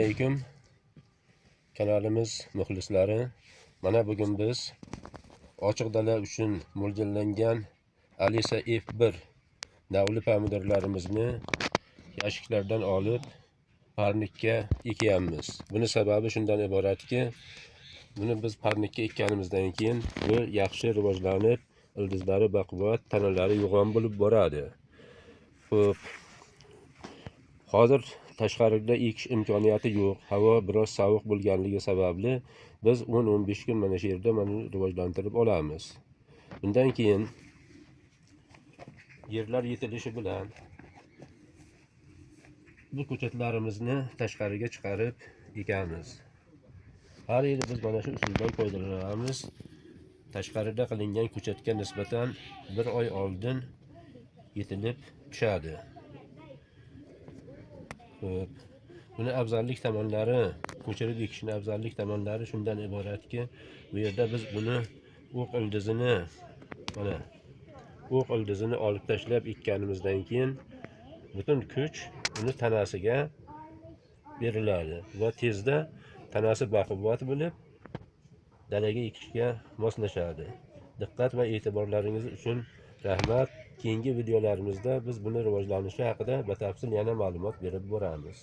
alaykum. Kanalimiz muxlislari. Mana bugun biz ochiq dala uchun mo'ljallangan Alisa F1 navli pomidorlarimizni yashiklardan olib parnikka ekyapmiz. Buni sababi shundan iboratki, buni biz parnikka ekkanimizdan keyin bu yaxshi rivojlanib, ildizlari baquvvat, tanalari yo'g'on bo'lib boradi. Xo'p, hozir tashqarida ekish imkoniyati yo'q. Havo biroz sovuq bo'lganligi sababli biz 10-15 kun mana shu yerda rivojlantirib olamiz. Undan keyin yerlar yetilishi bilan bu ko'chatlarimizni tashqariga chiqarib ekamiz. Har yili biz mana shu usuldan foydalanamiz. Tashqarida qilingan ko'chatga nisbatan 1 oy oldin yetilib pishadi. Buni afzallik tomonlari, ko'chirib ekishning afzallik tomonlari shundan iboratki, bu yerda biz buni o'q ildizini olib tashlab ekkanimizdan keyin butun kuch uni tanasiga beriladi va tezda tanasi baquvvat bo'lib dalaga ekishga moslashadi. Diqqat va e'tiborlaringiz uchun rahmat. Keyingi videolarimizda biz buni rivojlanishi haqida batafsil yana ma'lumot berib boramiz.